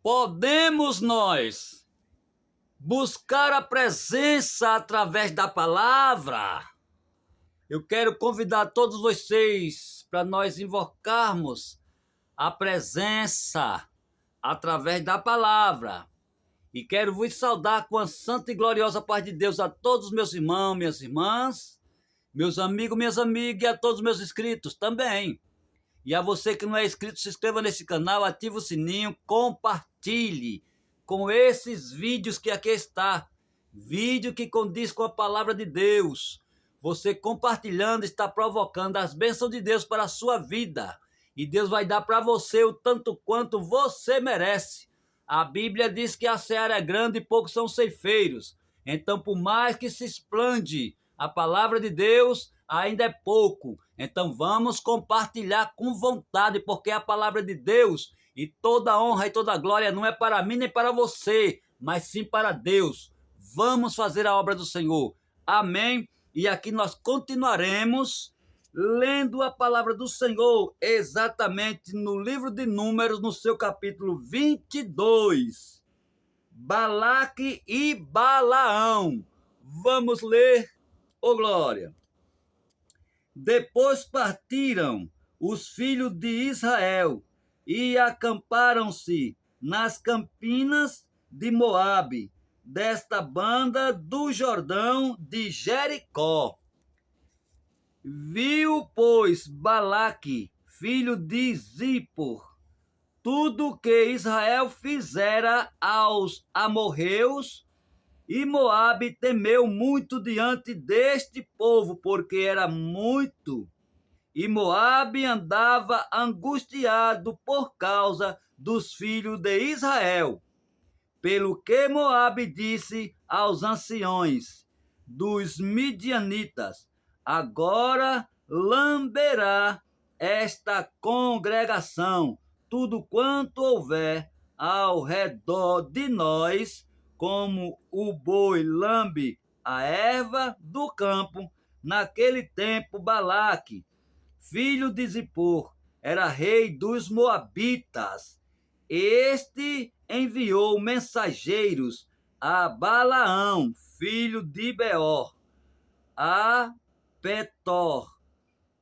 Podemos nós buscar a presença através da palavra? Eu quero convidar todos vocês para nós invocarmos a presença através da palavra. E quero vos saudar com a santa e gloriosa paz de Deus a todos os meus irmãos, minhas irmãs, meus amigos, minhas amigas e a todos os meus inscritos também. E a você que não é inscrito, se inscreva nesse canal, ative o sininho, compartilhe com esses vídeos que aqui está. Vídeo que condiz com a palavra de Deus. Você compartilhando está provocando as bênçãos de Deus para a sua vida. E Deus vai dar para você o tanto quanto você merece. A Bíblia diz que a seara é grande e poucos são ceifeiros. Então, por mais que se explande a palavra de Deus, ainda é pouco. Então vamos compartilhar com vontade, porque a palavra de Deus e toda honra e toda glória não é para mim nem para você, mas sim para Deus. Vamos fazer a obra do Senhor. Amém? E aqui nós continuaremos lendo a palavra do Senhor, exatamente no livro de Números, no seu capítulo 22. Balaque e Balaão. Vamos ler, ô glória. Depois partiram os filhos de Israel e acamparam-se nas campinas de Moabe, desta banda do Jordão de Jericó. Viu, pois, Balaque, filho de Zippor, tudo o que Israel fizera aos amorreus, e Moabe temeu muito diante deste povo, porque era muito. E Moabe andava angustiado por causa dos filhos de Israel. Pelo que Moabe disse aos anciões dos midianitas: agora lamberá esta congregação tudo quanto houver ao redor de nós, como o boi lambe a erva do campo. Naquele tempo, Balaque, filho de Zippor, era rei dos Moabitas. Este enviou mensageiros a Balaão, filho de Beor, a Petor,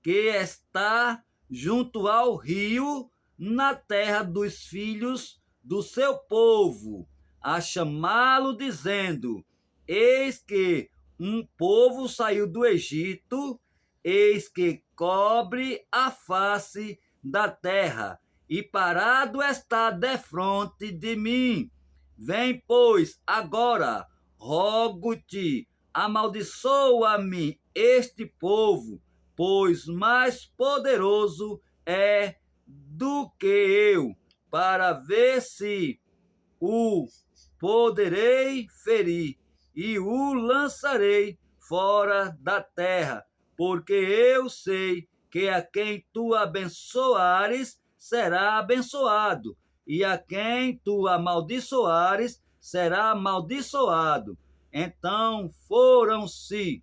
que está junto ao rio, na terra dos filhos do seu povo, a chamá-lo, dizendo: eis que um povo saiu do Egito, eis que cobre a face da terra, e parado está defronte de mim. Vem, pois, agora, rogo-te, amaldiçoa-me este povo, pois mais poderoso é do que eu, para ver se o poderei ferir e o lançarei fora da terra, porque eu sei que a quem tu abençoares será abençoado, e a quem tu amaldiçoares será amaldiçoado. Então foram-se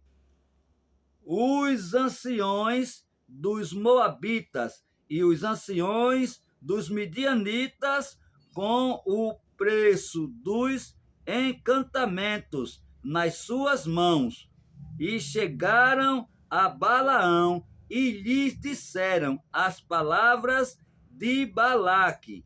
os anciões dos Moabitas e os anciões dos Midianitas com o preço dos encantamentos nas suas mãos, e chegaram a Balaão e lhes disseram as palavras de Balaque.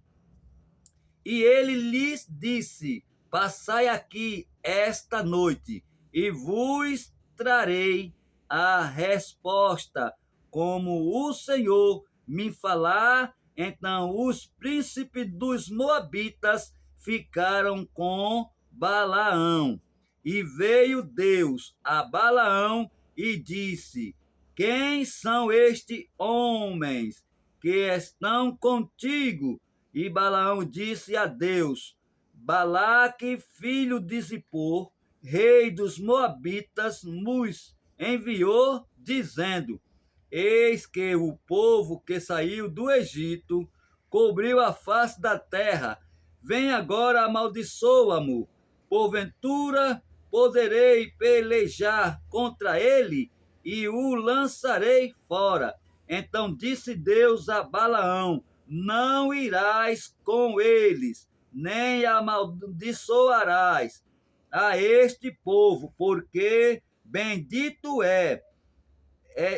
E ele lhes disse: passai aqui esta noite, e vos trarei a resposta, como o Senhor me falar. Então os príncipes dos Moabitas ficaram com Balaão. E veio Deus a Balaão e disse: quem são estes homens que estão contigo? E Balaão disse a Deus: Balaque, filho de Zippor, rei dos Moabitas, nos enviou, dizendo: eis que o povo que saiu do Egito cobriu a face da terra. Vem agora, amaldiçoa-mo. Porventura poderei pelejar contra ele e o lançarei fora. Então disse Deus a Balaão: não irás com eles, nem amaldiçoarás a este povo, porque bendito é.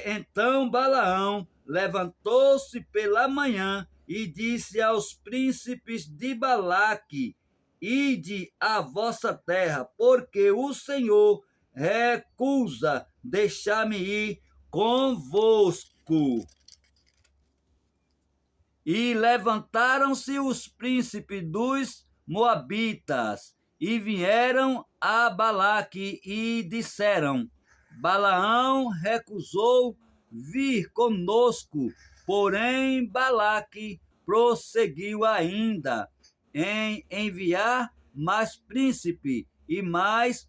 Então Balaão levantou-se pela manhã e disse aos príncipes de Balaque: Ide à vossa terra, porque o Senhor recusa deixar-me ir convosco. E levantaram-se os príncipes dos Moabitas e vieram a Balaque e disseram: Balaão recusou vir conosco, porém Balaque prosseguiu ainda em enviar mais príncipe e mais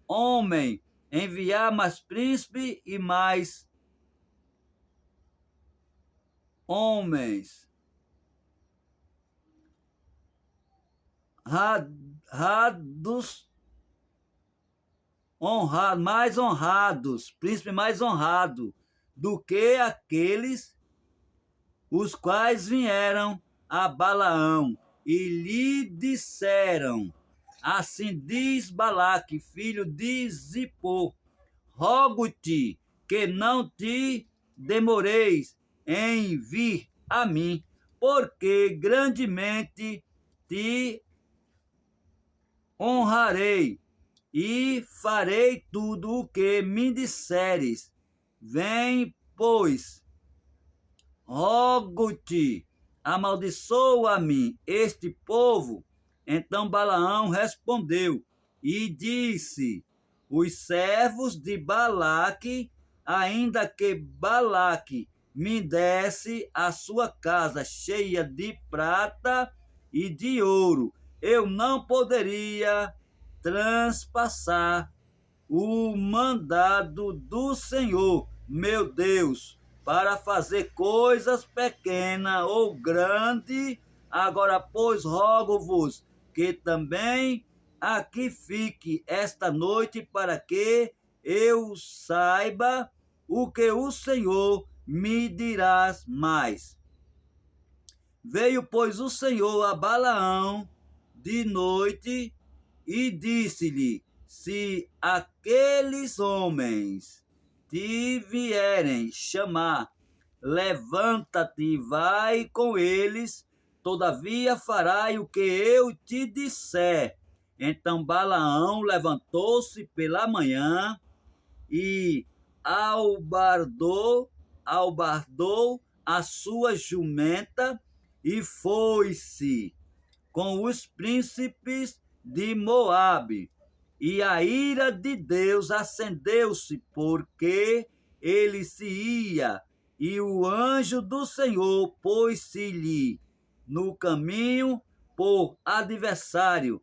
homem, enviar mais príncipe e mais homens. Mais honrados, príncipe mais honrado do que aqueles os quais vieram a Balaão e lhe disseram: Assim diz Balaque, filho de Zippor, rogo-te que não te demoreis em vir a mim, porque grandemente te honrarei e farei tudo o que me disseres. Vem, pois, rogo-te, amaldiçoa-me este povo. Então Balaão respondeu e disse: Os servos de Balaque, ainda que Balaque me desse a sua casa cheia de prata e de ouro, eu não poderia transpassar o mandado do Senhor, meu Deus, para fazer coisas pequenas ou grandes. Agora, pois, rogo-vos que também aqui fique esta noite, para que eu saiba o que o Senhor me dirás mais. Veio, pois, o Senhor a Balaão de noite e disse-lhe: Se aqueles homens te vierem chamar, levanta-te e vai com eles, todavia farai o que eu te disser. Então Balaão levantou-se pela manhã e albardou a sua jumenta e foi-se com os príncipes de Moabe. E a ira de Deus acendeu-se, porque ele se ia, e o anjo do Senhor pôs-se-lhe no caminho por adversário,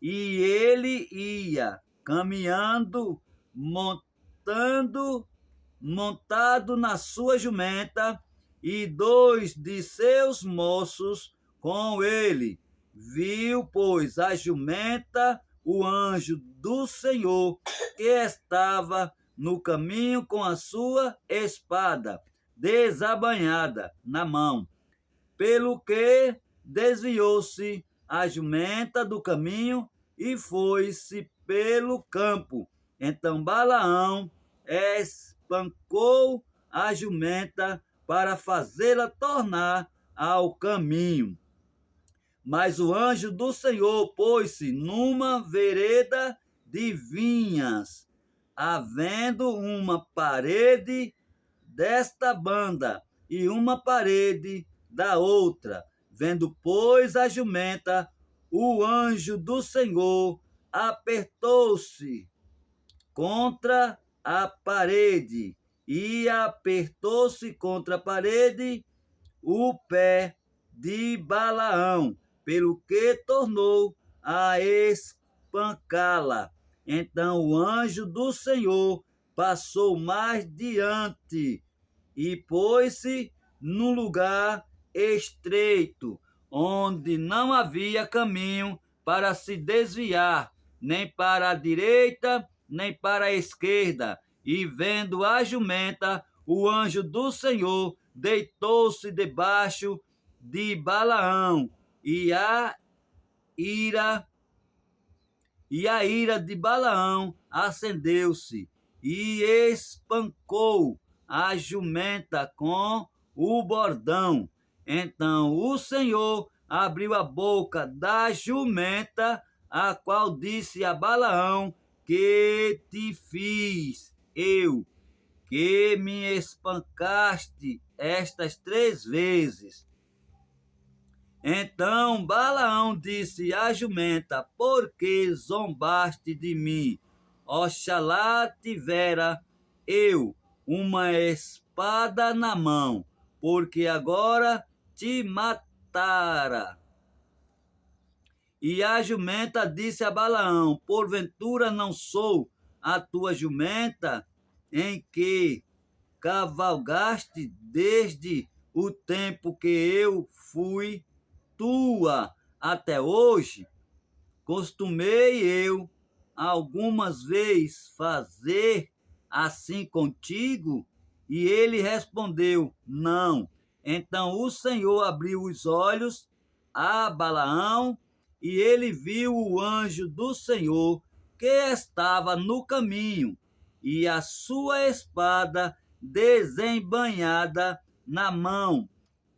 e ele ia caminhando, montado na sua jumenta, e 2 de seus moços com ele. Viu, pois, a jumenta o anjo do Senhor, que estava no caminho com a sua espada desabanhada na mão, pelo que desviou-se a jumenta do caminho e foi-se pelo campo. Então Balaão espancou a jumenta para fazê-la tornar ao caminho. Mas o anjo do Senhor pôs-se numa vereda de vinhas, havendo uma parede desta banda e uma parede da outra. Vendo, pois, a jumenta, o anjo do Senhor apertou-se contra a parede, e apertou-se contra a parede o pé de Balaão, pelo que tornou a espancá-la. Então o anjo do Senhor passou mais diante e pôs-se num lugar estreito, onde não havia caminho para se desviar, nem para a direita, nem para a esquerda. E vendo a jumenta, o anjo do Senhor deitou-se debaixo de Balaão e a ira, e a ira de Balaão acendeu-se e espancou a jumenta com o bordão. Então o Senhor abriu a boca da jumenta, a qual disse a Balaão: que te fiz eu, que me espancaste estas 3 vezes? Então Balaão disse à jumenta: por que zombaste de mim? Oxalá tivera eu uma espada na mão, porque agora te matara. E a jumenta disse a Balaão: porventura não sou a tua jumenta, em que cavalgaste desde o tempo que eu fui tua até hoje? Costumei eu algumas vezes fazer assim contigo? E ele respondeu: não. Então o Senhor abriu os olhos a Balaão, e ele viu o anjo do Senhor que estava no caminho, e a sua espada desembainhada na mão,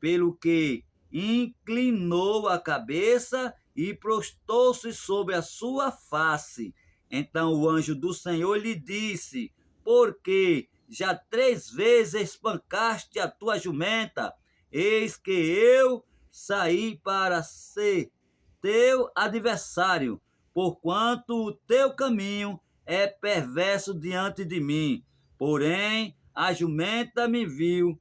pelo que inclinou a cabeça e prostou-se sobre a sua face. Então o anjo do Senhor lhe disse: porque já 3 vezes espancaste a tua jumenta, eis que eu saí para ser teu adversário, porquanto o teu caminho é perverso diante de mim. Porém, a jumenta me viu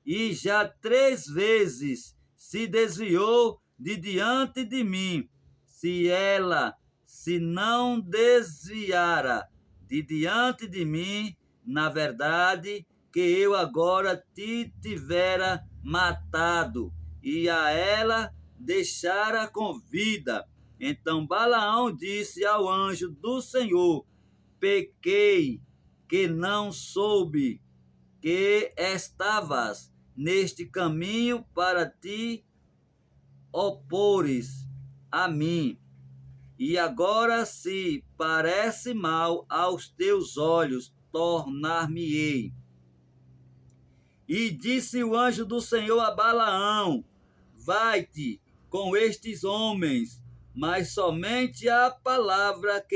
e já 3 vezes se desviou de diante de mim. Se ela se não desviara de diante de mim, na verdade que eu agora te tivera matado, e a ela deixara com vida. Então Balaão disse ao anjo do Senhor: pequei, que não soube que estavas neste caminho para te opores a mim. E agora, se parece mal aos teus olhos, tornar-me-ei. E disse o anjo do Senhor a Balaão: vai-te com estes homens, mas somente a palavra que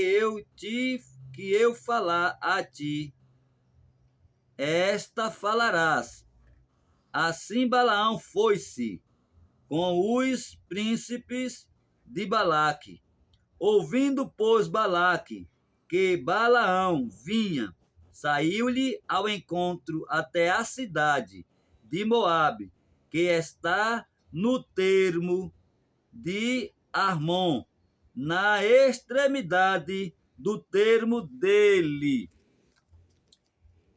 eu falar a ti, esta falarás. Assim Balaão foi-se com os príncipes de Balaque. Ouvindo, pois, Balaque que Balaão vinha, saiu-lhe ao encontro até a cidade de Moabe, que está no termo de Armon, na extremidade do termo dele.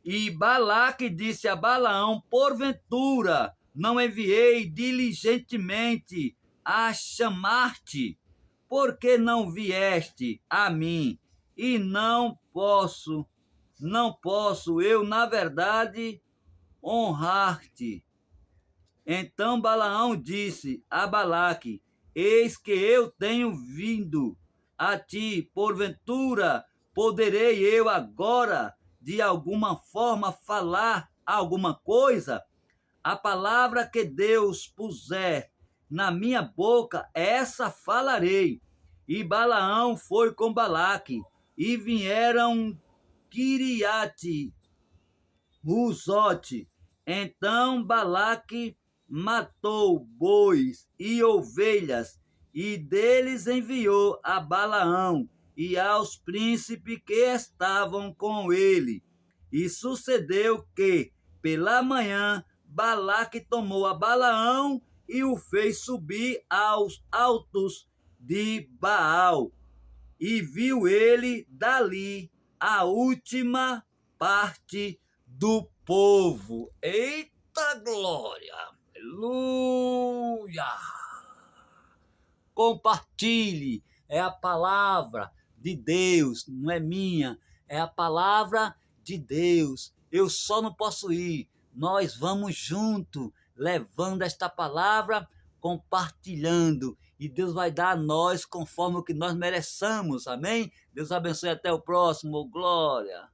E Balaque disse a Balaão: porventura não enviei diligentemente a chamar-te? Porque não vieste a mim? E não posso eu, na verdade, honrar-te. Então Balaão disse a Balaque: eis que eu tenho vindo a ti, porventura poderei eu agora de alguma forma falar alguma coisa? A palavra que Deus puser na minha boca, essa falarei. E Balaão foi com Balaque, e vieram Quiriate Huzote. Então Balaque matou bois e ovelhas, e deles enviou a Balaão e aos príncipes que estavam com ele. E sucedeu que, pela manhã, Balaque tomou a Balaão e o fez subir aos altos de Baal. E viu ele dali a última parte do povo. Eita glória! Aleluia! Compartilhe, é a palavra de Deus, não é minha, é a palavra de Deus. Eu só não posso ir, nós vamos junto, levando esta palavra, compartilhando e Deus vai dar a nós conforme o que nós mereçamos, amém? Deus abençoe, até o próximo, glória.